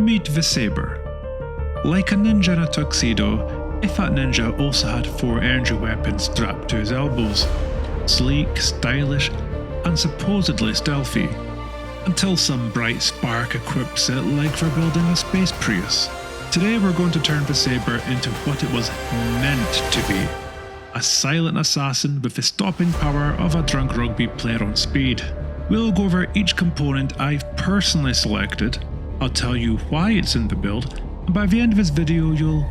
Meet the Sabre. Like a ninja in a tuxedo, if that ninja also had 4 energy weapons strapped to his elbows. Sleek, stylish, and supposedly stealthy. Until some bright spark equips it like for building a space Prius. Today we're going to turn the Sabre into what it was meant to be. A silent assassin with the stopping power of a drunk rugby player on speed. We'll go over each component I've personally selected, I'll tell you why it's in the build, and by the end of this video you'll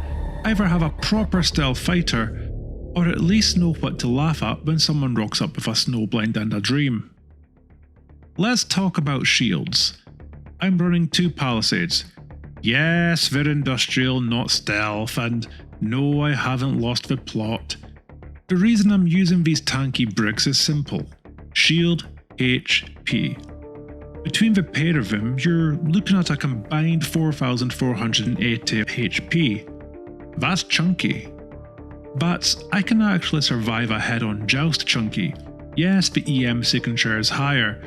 either have a proper stealth fighter, or at least know what to laugh at when someone rocks up with a snowblind and a dream. Let's talk about shields. I'm running 2 palisades. Yes, they're industrial, not stealth, and no, I haven't lost the plot. The reason I'm using these tanky bricks is simple. Shield HP. Between the pair of them, you're looking at a combined 4,480 HP. That's chunky. But I can actually survive a head-on joust chunky. Yes, the EM signature is higher,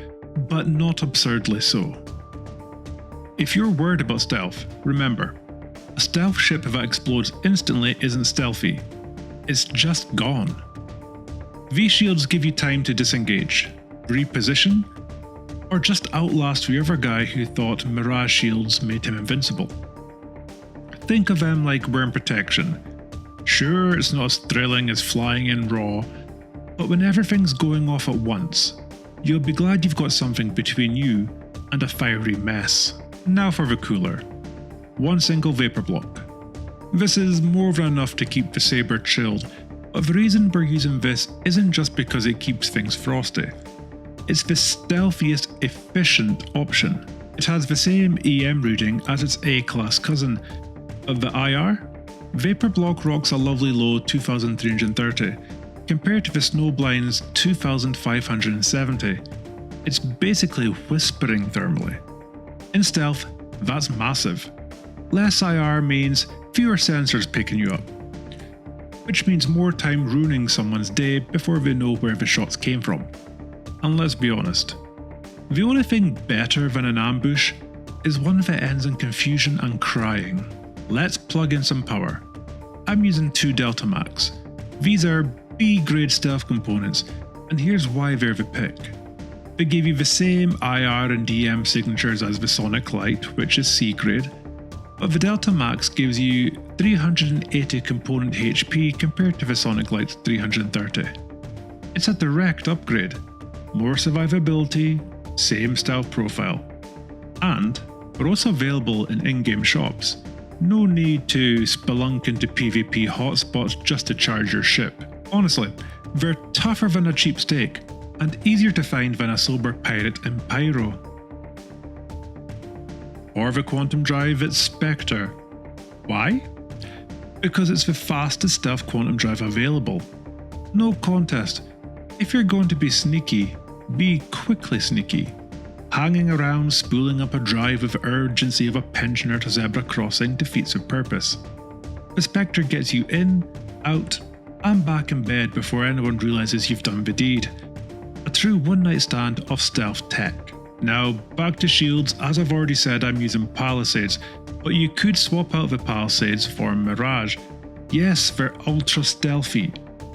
but not absurdly so. If you're worried about stealth, remember, a stealth ship that explodes instantly isn't stealthy. It's just gone. V-shields give you time to disengage, reposition, or just outlast the other guy who thought mirage shields made him invincible. Think of them like wearing protection. Sure, it's not as thrilling as flying in raw, but when everything's going off at once, you'll be glad you've got something between you and a fiery mess. Now for the cooler. 1 single vapor block. This is more than enough to keep the Sabre chilled, but the reason we're using this isn't just because it keeps things frosty. It's the stealthiest, efficient option. It has the same EM reading as its A-class cousin. Of the IR, Vapor Block rocks a lovely low 2330, compared to the Snowblind's 2570. It's basically whispering thermally. In stealth, that's massive. Less IR means fewer sensors picking you up, which means more time ruining someone's day before they know where the shots came from. And let's be honest, the only thing better than an ambush is one that ends in confusion and crying. Let's plug in some power. I'm using 2 Delta Max. These are B-grade stealth components, and here's why they're the pick. They give you the same IR and DM signatures as the Sonic Light, which is C-grade, but the Delta Max gives you 380 component HP compared to the Sonic Light's 330. It's a direct upgrade. More survivability, same stealth profile. And they're also available in in-game shops. No need to spelunk into PvP hotspots just to charge your ship. Honestly, they're tougher than a cheap steak, and easier to find than a sober pirate in Pyro. Or the Quantum Drive, it's Spectre. Why? Because it's the fastest stealth Quantum Drive available. No contest. If you're going to be sneaky, be quickly sneaky. Hanging around spooling up a drive with the urgency of a pensioner to zebra crossing defeats the purpose. The Spectre gets you in, out, and back in bed before anyone realises you've done the deed. A true one-night stand of stealth tech. Now, back to shields. As I've already said, I'm using palisades, but you could swap out the palisades for mirage. Yes, they're ultra stealthy.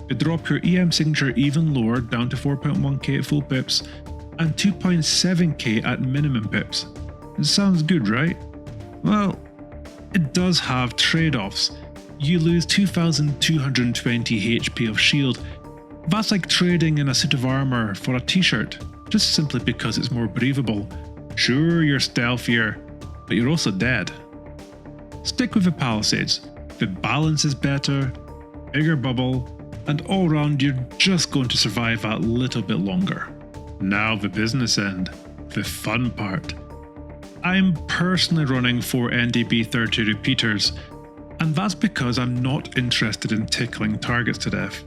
They drop your EM signature even lower, down to 4.1k at full pips, and 2.7k at minimum pips. It sounds good, right? Well, it does have trade-offs. You lose 2,220 HP of shield. That's like trading in a suit of armour for a t-shirt, just simply because it's more breathable. Sure, you're stealthier, but you're also dead. Stick with the palisades. The balance is better, bigger bubble, and all round you're just going to survive that little bit longer. Now the business end, the fun part. I'm personally running 4 NDB30 repeaters, and that's because I'm not interested in tickling targets to death.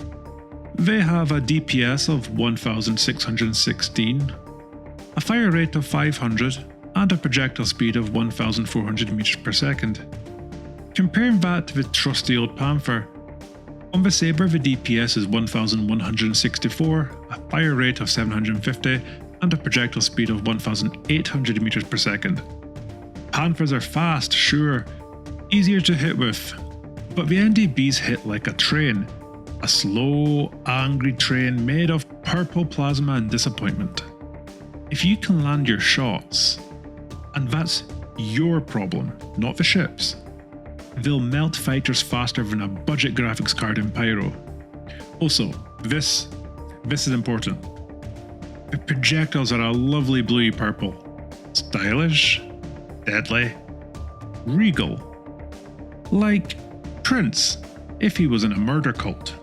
They have a DPS of 1616, a fire rate of 500, and a projectile speed of 1400 meters per second. Comparing that to the trusty old Panther, on the Sabre the DPS is 1164, a fire rate of 750, and a projectile speed of 1800 meters per second. Panthers are fast, sure, easier to hit with, but the NDBs hit like a train. A slow, angry train made of purple plasma and disappointment. If you can land your shots, and that's your problem, not the ship's, they'll melt fighters faster than a budget graphics card in Pyro. Also, this is important. The projectiles are a lovely bluey purple. Stylish, deadly, regal. Like Prince, if he was in a murder cult.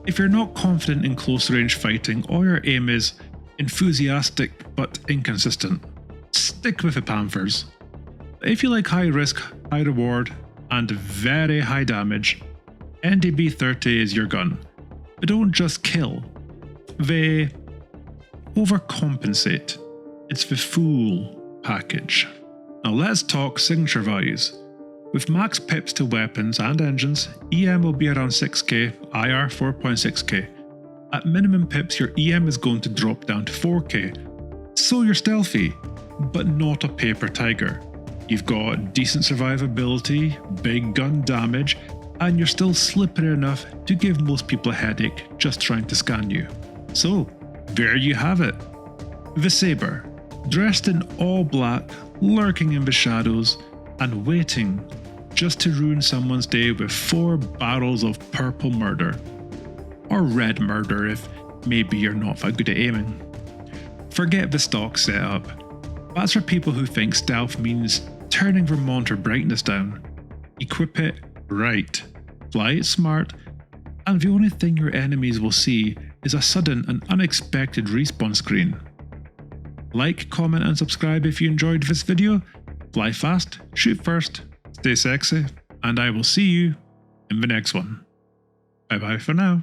If you're not confident in close range fighting or your aim is enthusiastic but inconsistent, stick with the Panthers. If you like high risk, high reward, and very high damage, NDB 30 is your gun. They don't just kill, they overcompensate. It's the full package. Now let's talk signature values. With max pips to weapons and engines, EM will be around 6k, IR 4.6k. At minimum pips, your EM is going to drop down to 4k. So you're stealthy, but not a paper tiger. You've got decent survivability, big gun damage, and you're still slippery enough to give most people a headache just trying to scan you. So, there you have it. The Sabre, dressed in all black, lurking in the shadows, and waiting just to ruin someone's day with 4 barrels of purple murder. Or red murder if maybe you're not that good at aiming. Forget the stock setup. That's for people who think stealth means turning their monitor brightness down. Equip it right, fly it smart, and the only thing your enemies will see is a sudden and unexpected respawn screen. Like, comment and subscribe if you enjoyed this video. Fly fast, shoot first, stay sexy, and I will see you in the next one. Bye bye for now.